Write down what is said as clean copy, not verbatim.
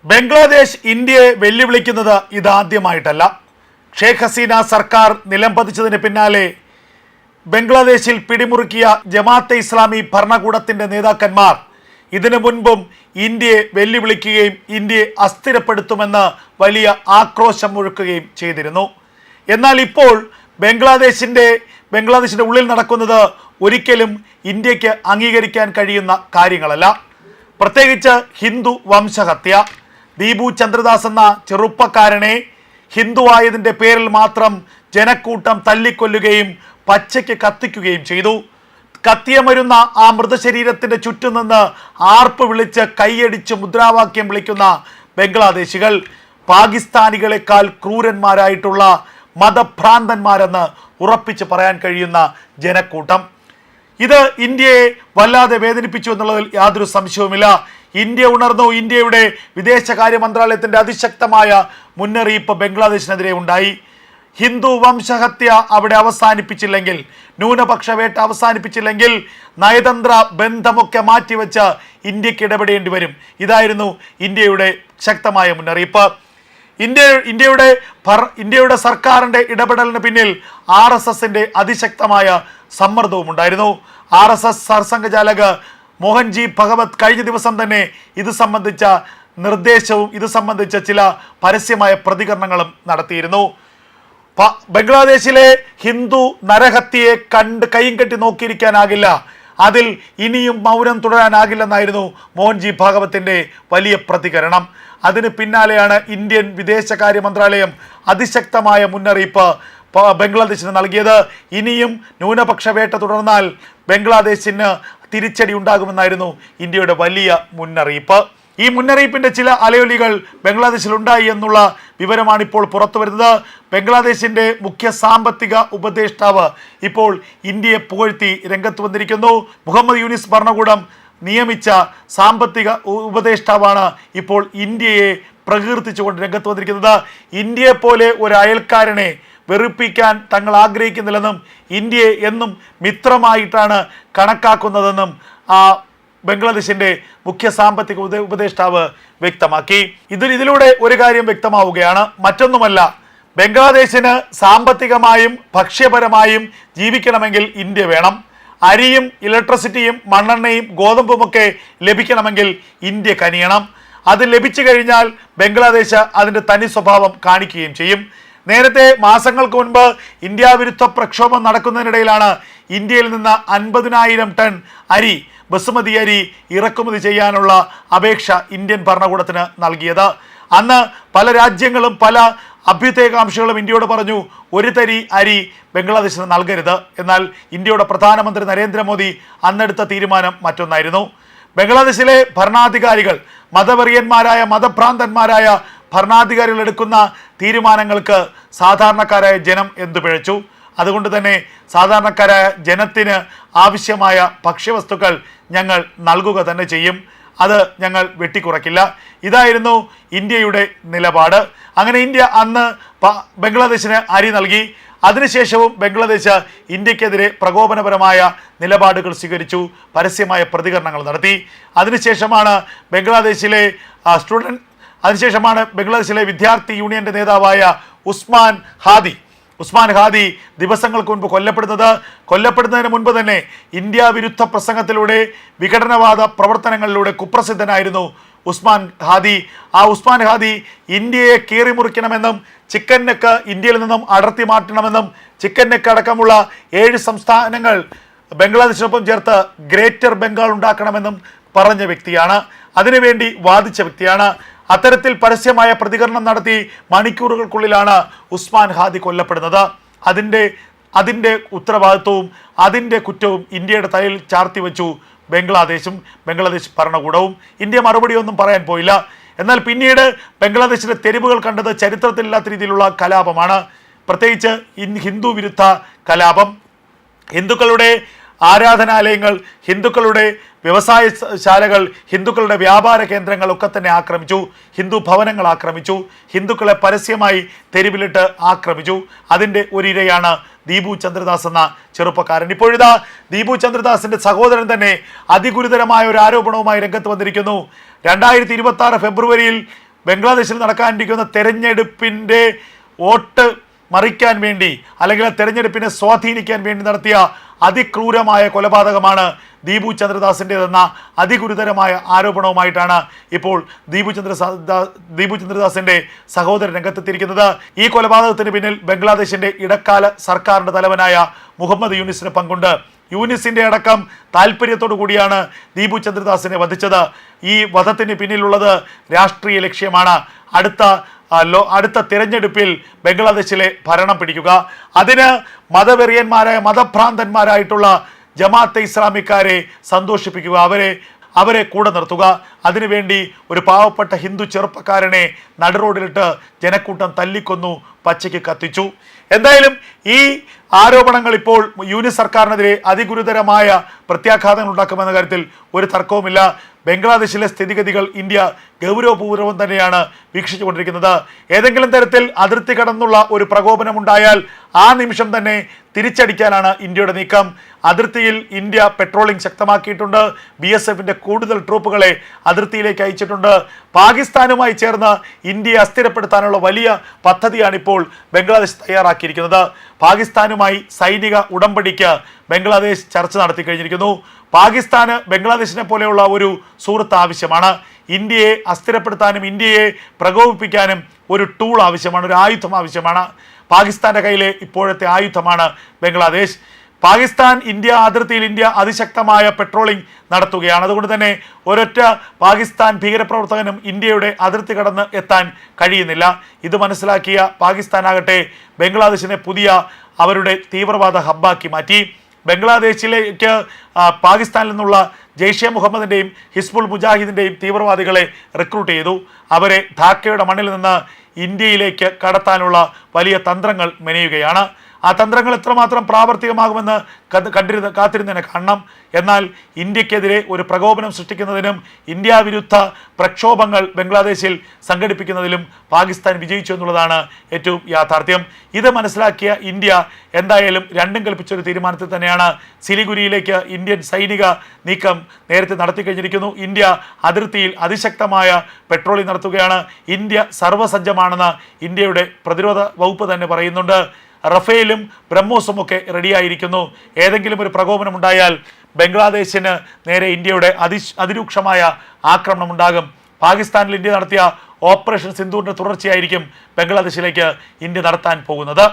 ബംഗ്ലാദേശ് ഇന്ത്യയെ വെല്ലുവിളിക്കുന്നത് ഇതാദ്യമായിട്ടല്ല. ഷേഖ് ഹസീന സർക്കാർ നിലംപതിച്ചതിന് പിന്നാലെ ബംഗ്ലാദേശിൽ പിടിമുറുക്കിയ ജമാഅത്തെ ഇസ്ലാമി ഭരണകൂടത്തിന്റെ നേതാക്കന്മാർ ഇതിനു മുൻപും ഇന്ത്യയെ വെല്ലുവിളിക്കുകയും ഇന്ത്യയെ അസ്ഥിരപ്പെടുത്തുമെന്ന് വലിയ ആക്രോശം മുഴക്കുകയും ചെയ്തിരുന്നു. എന്നാൽ ഇപ്പോൾ ബംഗ്ലാദേശിന്റെ ഉള്ളിൽ നടക്കുന്നത് ഒരിക്കലും ഇന്ത്യക്ക് അംഗീകരിക്കാൻ കഴിയുന്ന കാര്യങ്ങളല്ല. പ്രത്യേകിച്ച് ഹിന്ദു വംശഹത്യ. ദീപു ചന്ദ്രദാസ് എന്ന ചെറുപ്പക്കാരനെ ഹിന്ദുവായതിൻ്റെ പേരിൽ മാത്രം ജനക്കൂട്ടം തല്ലിക്കൊല്ലുകയും പച്ചയ്ക്ക് കത്തിക്കുകയും ചെയ്തു. കത്തിയമരുന്ന ആ മൃതശരീരത്തിൻ്റെ ചുറ്റും നിന്ന് ആർപ്പ് വിളിച്ച് കൈയടിച്ച് മുദ്രാവാക്യം വിളിക്കുന്ന ബംഗ്ലാദേശികൾ പാകിസ്ഥാനികളെക്കാൾ ക്രൂരന്മാരായിട്ടുള്ള മതഭ്രാന്തന്മാരെന്ന് ഉറപ്പിച്ച് പറയാൻ കഴിയുന്ന ജനക്കൂട്ടം. ഇത് ഇന്ത്യയെ വല്ലാതെ വേദനിപ്പിച്ചു എന്നുള്ളതിൽ യാതൊരു സംശയവുമില്ല. ഇന്ത്യ ഉണർന്നു. ഇന്ത്യയുടെ വിദേശകാര്യ മന്ത്രാലയത്തിൻ്റെ അതിശക്തമായ മുന്നറിയിപ്പ് ബംഗ്ലാദേശിനെതിരെ ഉണ്ടായി. ഹിന്ദു വംശഹത്യ അവിടെ അവസാനിപ്പിച്ചില്ലെങ്കിൽ, ന്യൂനപക്ഷ വേട്ട അവസാനിപ്പിച്ചില്ലെങ്കിൽ നയതന്ത്ര ബന്ധമൊക്കെ മാറ്റിവെച്ച് ഇന്ത്യക്ക് ഇടപെടേണ്ടി വരും. ഇതായിരുന്നു ഇന്ത്യയുടെ ശക്തമായ മുന്നറിയിപ്പ്. ഇന്ത്യയുടെ സർക്കാരിൻ്റെ ഇടപെടലിന് പിന്നിൽ RSSന്റെ അതിശക്തമായ സമ്മർദ്ദവും ഉണ്ടായിരുന്നു. RSS സർസംഘചാലക് മോഹൻജി ഭഗവത് കഴിഞ്ഞ ദിവസം തന്നെ ഇത് സംബന്ധിച്ച നിർദ്ദേശവും ഇത് സംബന്ധിച്ച ചില പരസ്യമായ പ്രതികരണങ്ങളും നടത്തിയിരുന്നു. ബംഗ്ലാദേശിലെ ഹിന്ദു നരഹത്യയെ കൈയും കെട്ടി നോക്കിയിരിക്കാനാകില്ല, അതിൽ ഇനിയും മൗനം തുടരാനാകില്ലെന്നായിരുന്നു മോഹൻജി ഭാഗവത്തിന്റെ വലിയ പ്രതികരണം. അതിന് പിന്നാലെയാണ് ഇന്ത്യൻ വിദേശകാര്യ മന്ത്രാലയം അതിശക്തമായ മുന്നറിയിപ്പ് ബംഗ്ലാദേശിന് നൽകിയത്. ഇനിയും ന്യൂനപക്ഷ വേട്ട തുടർന്നാൽ ബംഗ്ലാദേശിന് തിരിച്ചടി ഉണ്ടാകുമെന്നായിരുന്നു ഇന്ത്യയുടെ വലിയ മുന്നറിയിപ്പ്. ഈ മുന്നറിയിപ്പിൻ്റെ ചില അലയൊലികൾ ബംഗ്ലാദേശിലുണ്ടായി എന്നുള്ള വിവരമാണ് ഇപ്പോൾ പുറത്തു വരുന്നത്. ബംഗ്ലാദേശിൻ്റെ മുഖ്യ സാമ്പത്തിക ഉപദേഷ്ടാവ് ഇപ്പോൾ ഇന്ത്യയെ പുകഴ്ത്തി രംഗത്ത് വന്നിരിക്കുന്നു. മുഹമ്മദ് യൂനിസ് ഭരണകൂടം നിയമിച്ച സാമ്പത്തിക ഉപദേഷ്ടാവാണ് ഇപ്പോൾ ഇന്ത്യയെ പ്രകീർത്തിച്ചുകൊണ്ട് രംഗത്ത് വന്നിരിക്കുന്നത്. ഇന്ത്യയെപ്പോലെ ഒരു അയൽക്കാരനെ വെറുപ്പിക്കാൻ തങ്ങൾ ആഗ്രഹിക്കുന്നില്ലെന്നും ഇന്ത്യയെ എന്നും മിത്രമായിട്ടാണ് കണക്കാക്കുന്നതെന്നും ബംഗ്ലാദേശിൻ്റെ മുഖ്യ സാമ്പത്തിക ഉപദേഷ്ടാവ് വ്യക്തമാക്കി. ഇതിലൂടെ ഒരു കാര്യം വ്യക്തമാവുകയാണ്, മറ്റൊന്നുമല്ല, ബംഗ്ലാദേശിന് സാമ്പത്തികമായും ഭക്ഷ്യപരമായും ജീവിക്കണമെങ്കിൽ ഇന്ത്യ വേണം. അരിയും ഇലക്ട്രിസിറ്റിയും മണ്ണെണ്ണയും ഗോതമ്പുമൊക്കെ ലഭിക്കണമെങ്കിൽ ഇന്ത്യ കനിയണം. അത് ലഭിച്ചു കഴിഞ്ഞാൽ ബംഗ്ലാദേശ് അതിൻ്റെ തനി സ്വഭാവം കാണിക്കുകയും ചെയ്യും. നേരത്തെ മാസങ്ങൾക്ക് മുൻപ് ഇന്ത്യ വിരുദ്ധ പ്രക്ഷോഭം നടക്കുന്നതിനിടയിലാണ് ഇന്ത്യയിൽ നിന്ന് 50,000 ടൺ അരി, ബസുമതി അരി ഇറക്കുമതി ചെയ്യാനുള്ള അപേക്ഷ ഇന്ത്യൻ ഭരണകൂടത്തിന് നൽകിയത്. അന്ന് പല രാജ്യങ്ങളും പല അഭ്യുദയകാംക്ഷികളും ഇന്ത്യയോട് പറഞ്ഞു, ഒരു തരി അരി ബംഗ്ലാദേശിന് നൽകരുത്. എന്നാൽ ഇന്ത്യയുടെ പ്രധാനമന്ത്രി നരേന്ദ്രമോദി അന്നെടുത്ത തീരുമാനം മറ്റൊന്നായിരുന്നു. ബംഗ്ലാദേശിലെ ഭരണാധികാരികൾ മതവെറിയന്മാരായ മതഭ്രാന്തന്മാരായ ഭരണാധികാരികൾ എടുക്കുന്ന തീരുമാനങ്ങൾക്ക് സാധാരണക്കാരായ ജനം എന്തു പിഴച്ചു. അതുകൊണ്ട് തന്നെ സാധാരണക്കാരായ ജനത്തിന് ആവശ്യമായ ഭക്ഷ്യവസ്തുക്കൾ ഞങ്ങൾ നൽകുക തന്നെ ചെയ്യും, അത് ഞങ്ങൾ വെട്ടിക്കുറയ്ക്കില്ല. ഇതായിരുന്നു ഇന്ത്യയുടെ നിലപാട്. അങ്ങനെ ഇന്ത്യ അന്ന് ബംഗ്ലാദേശിന് അരി നൽകി. അതിനുശേഷവും ബംഗ്ലാദേശ് ഇന്ത്യക്കെതിരെ പ്രകോപനപരമായ നിലപാടുകൾ സ്വീകരിച്ചു, പരസ്യമായ പ്രതികരണങ്ങൾ നടത്തി. അതിനുശേഷമാണ് ബംഗ്ലാദേശിലെ വിദ്യാർത്ഥി യൂണിയന്റെ നേതാവായ ഉസ്മാൻ ഹാദി ദിവസങ്ങൾക്ക് മുൻപ് കൊല്ലപ്പെടുന്നതിന് മുൻപ് തന്നെ ഇന്ത്യ വിരുദ്ധ പ്രസംഗത്തിലൂടെ വിഘടനവാദ പ്രവർത്തനങ്ങളിലൂടെ കുപ്രസിദ്ധനായിരുന്നു ഉസ്മാൻ ഹാദി. ആ ഉസ്മാൻ ഹാദി ഇന്ത്യയെ കീറിമുറിക്കണമെന്നും ചിക്കൻ നെക്ക് ഇന്ത്യയിൽ നിന്നും അടർത്തി മാറ്റണമെന്നും ചിക്കൻ നെക്ക് അടക്കമുള്ള 7 സംസ്ഥാനങ്ങൾ ബംഗ്ലാദേശിനൊപ്പം ചേർത്ത് ഗ്രേറ്റർ ബംഗാൾ ഉണ്ടാക്കണമെന്നും പറഞ്ഞ വ്യക്തിയാണ്. അതിനുവേണ്ടി വാദിച്ച വ്യക്തിയാണ്. അത്തരത്തിൽ പരസ്യമായ പ്രതികരണം നടത്തി മണിക്കൂറുകൾക്കുള്ളിലാണ് ഉസ്മാൻ ഹാദി കൊല്ലപ്പെടുന്നത്. അതിൻ്റെ ഉത്തരവാദിത്വവും അതിൻ്റെ കുറ്റവും ഇന്ത്യയുടെ തലയിൽ ചാർത്തി വെച്ചു ബംഗ്ലാദേശ് ഭരണകൂടവും. ഇന്ത്യ മറുപടിയൊന്നും പറയാൻ പോയില്ല. എന്നാൽ പിന്നീട് ബംഗ്ലാദേശിലെ തെരുവുകൾ കണ്ടത് ചരിത്രത്തിലില്ലാത്ത രീതിയിലുള്ള കലാപമാണ്, പ്രത്യേകിച്ച് ഹിന്ദു വിരുദ്ധ കലാപം. ഹിന്ദുക്കളുടെ ആരാധനാലയങ്ങൾ, ഹിന്ദുക്കളുടെ വ്യവസായശാലകൾ, ഹിന്ദുക്കളുടെ വ്യാപാര കേന്ദ്രങ്ങളൊക്കെ തന്നെ ആക്രമിച്ചു. ഹിന്ദു ഭവനങ്ങൾ ആക്രമിച്ചു. ഹിന്ദുക്കളെ പരസ്യമായി തെരുവിലിട്ട് ആക്രമിച്ചു. അതിൻ്റെ ഒരിരയാണ് ദീപു ചന്ദ്രദാസ് എന്ന ചെറുപ്പക്കാരൻ. ഇപ്പോഴിതാ ദീപു ചന്ദ്രദാസിൻ്റെ സഹോദരൻ തന്നെ അതിഗുരുതരമായ ഒരു ആരോപണവുമായി രംഗത്ത് വന്നിരിക്കുന്നു. 2026 ഫെബ്രുവരിയിൽ ബംഗ്ലാദേശിൽ നടക്കാനിരിക്കുന്ന തെരഞ്ഞെടുപ്പിൻ്റെ വോട്ട് മറിക്കാൻ വേണ്ടി അല്ലെങ്കിൽ ആ തെരഞ്ഞെടുപ്പിനെ സ്വാധീനിക്കാൻ വേണ്ടി നടത്തിയ അതിക്രൂരമായ കൊലപാതകമാണ് ദീപു ചന്ദ്രദാസിൻ്റെതെന്ന അതിഗുരുതരമായ ആരോപണവുമായിട്ടാണ് ഇപ്പോൾ ദീപു ചന്ദ്രദാസിന്റെ സഹോദരൻ രംഗത്തെത്തിയിരിക്കുന്നത്. ഈ കൊലപാതകത്തിന് പിന്നിൽ ബംഗ്ലാദേശിന്റെ ഇടക്കാല സർക്കാരിന്റെ തലവനായ മുഹമ്മദ് യൂനിസിന് പങ്കുണ്ട്. യൂനിസിന്റെ അടക്കം താല്പര്യത്തോടു കൂടിയാണ് ദീപു ചന്ദ്രദാസിനെ വധിച്ചത്. ഈ വധത്തിന് പിന്നിലുള്ളത് രാഷ്ട്രീയ ലക്ഷ്യമാണ്. അടുത്ത തിരഞ്ഞെടുപ്പിൽ ബംഗ്ലാദേശിലെ ഭരണം പിടിക്കുക. അതിന് മതവെറിയന്മാരായ മതഭ്രാന്തന്മാരായിട്ടുള്ള ജമാഅത്തെ ഇസ്ലാമിക്കാരെ സന്തോഷിപ്പിക്കുക, അവരെ കൂടെ നിർത്തുക. അതിനുവേണ്ടി ഒരു പാവപ്പെട്ട ഹിന്ദു ചെറുപ്പക്കാരനെ നടുറോഡിലിട്ട് ജനക്കൂട്ടം തല്ലിക്കൊന്നു, പച്ചയ്ക്ക് കത്തിച്ചു. എന്തായാലും ഈ ആരോപണങ്ങൾ ഇപ്പോൾ യൂനിസ് സർക്കാരിനെതിരെ അതിഗുരുതരമായ പ്രത്യാഘാതങ്ങൾ ഉണ്ടാക്കുമെന്ന കാര്യത്തിൽ ഒരു തർക്കവുമില്ല. ബംഗ്ലാദേശിലെ സ്ഥിതിഗതികൾ ഇന്ത്യ ഗൗരവപൂർവ്വം തന്നെയാണ് വീക്ഷിച്ചുകൊണ്ടിരിക്കുന്നത്. ഏതെങ്കിലും തരത്തിൽ അതിർത്തി കടന്നുള്ള ഒരു പ്രകോപനം ഉണ്ടായാൽ ആ നിമിഷം തന്നെ തിരിച്ചടിക്കാനാണ് ഇന്ത്യയുടെ നീക്കം. അതിർത്തിയിൽ ഇന്ത്യ പെട്രോളിംഗ് ശക്തമാക്കിയിട്ടുണ്ട്. BSFന്റെ കൂടുതൽ ട്രൂപ്പുകളെ അതിർത്തിയിലേക്ക് അയച്ചിട്ടുണ്ട്. പാകിസ്ഥാനുമായി ചേർന്ന് ഇന്ത്യയെ അസ്ഥിരപ്പെടുത്താനുള്ള വലിയ പദ്ധതിയാണ് ഇപ്പോൾ ബംഗ്ലാദേശ് തയ്യാറാക്കിയിരിക്കുന്നത്. പാകിസ്ഥാനുമായി സൈനിക ഉടമ്പടിക്ക് ബംഗ്ലാദേശ് ചർച്ച നടത്തി കഴിഞ്ഞിരിക്കുന്നു. പാകിസ്ഥാന് ബംഗ്ലാദേശിനെ പോലെയുള്ള ഒരു സുഹൃത്ത് ആവശ്യമാണ്. ഇന്ത്യയെ അസ്ഥിരപ്പെടുത്താനും ഇന്ത്യയെ പ്രകോപിപ്പിക്കാനും ഒരു ടൂൾ ആവശ്യമാണ്, ഒരു ആയുധം ആവശ്യമാണ്. പാകിസ്ഥാന്റെ കയ്യിലെ ഇപ്പോഴത്തെ ആയുധമാണ് ബംഗ്ലാദേശ്. പാകിസ്ഥാൻ ഇന്ത്യ അതിർത്തിയിൽ ഇന്ത്യ അതിശക്തമായ പെട്രോളിംഗ് നടത്തുകയാണ്. അതുകൊണ്ട് തന്നെ ഒരൊറ്റ പാകിസ്ഥാൻ ഭീകരപ്രവർത്തകനും ഇന്ത്യയുടെ അതിർത്തി കടന്ന് എത്താൻ കഴിയുന്നില്ല. ഇത് മനസ്സിലാക്കിയ പാകിസ്ഥാനാകട്ടെ ബംഗ്ലാദേശിനെ പുതിയ അവരുടെ തീവ്രവാദ ഹബ്ബാക്കി മാറ്റി. ബംഗ്ലാദേശിലേക്ക് പാകിസ്ഥാനിൽ നിന്നുള്ള ജെയ്ഷെ മുഹമ്മദിൻ്റെയും ഹിസ്ബുൾ മുജാഹിദിൻ്റെയും തീവ്രവാദികളെ റിക്രൂട്ട് ചെയ്തു. അവരെ ധാക്കയുടെ മണ്ണിൽ നിന്ന് ഇന്ത്യയിലേക്ക് കടത്താനുള്ള വലിയ തന്ത്രങ്ങൾ മെനയുകയാണ്. ആ തന്ത്രങ്ങൾ എത്രമാത്രം പ്രാവർത്തികമാകുമെന്ന് കാത്തിരുന്നതിനെ കാണണം. എന്നാൽ ഇന്ത്യക്കെതിരെ ഒരു പ്രകോപനം സൃഷ്ടിക്കുന്നതിനും ഇന്ത്യ വിരുദ്ധ പ്രക്ഷോഭങ്ങൾ ബംഗ്ലാദേശിൽ സംഘടിപ്പിക്കുന്നതിലും പാകിസ്ഥാൻ വിജയിച്ചു എന്നുള്ളതാണ് ഏറ്റവും യാഥാർത്ഥ്യം. ഇത് മനസ്സിലാക്കിയ ഇന്ത്യ എന്തായാലും രണ്ടും കൽപ്പിച്ചൊരു തീരുമാനത്തിൽ തന്നെയാണ്. സിലിഗുരിയിലേക്ക് ഇന്ത്യൻ സൈനിക നീക്കം നേരത്തെ നടത്തി കഴിഞ്ഞിരിക്കുന്നു. ഇന്ത്യ അതിർത്തിയിൽ അതിശക്തമായ പെട്രോളിംഗ് നടത്തുകയാണ്. ഇന്ത്യ സർവ്വസജ്ജമാണെന്ന് ഇന്ത്യയുടെ പ്രതിരോധ വകുപ്പ് തന്നെ പറയുന്നുണ്ട്. റഫേലും ബ്രഹ്മോസും ഒക്കെ റെഡിയായിരിക്കുന്നു. ഏതെങ്കിലും ഒരു പ്രകോപനം ഉണ്ടായാൽ ബംഗ്ലാദേശിന് നേരെ ഇന്ത്യയുടെ അതിരൂക്ഷമായ ആക്രമണം ഉണ്ടാകും. പാകിസ്ഥാനിൽ ഇന്ത്യ നടത്തിയ ഓപ്പറേഷൻ സിന്ദൂറിന്റെ തുടർച്ചയായിരിക്കും ബംഗ്ലാദേശിലേക്ക് ഇന്ത്യ നടത്താൻ പോകുന്നത്.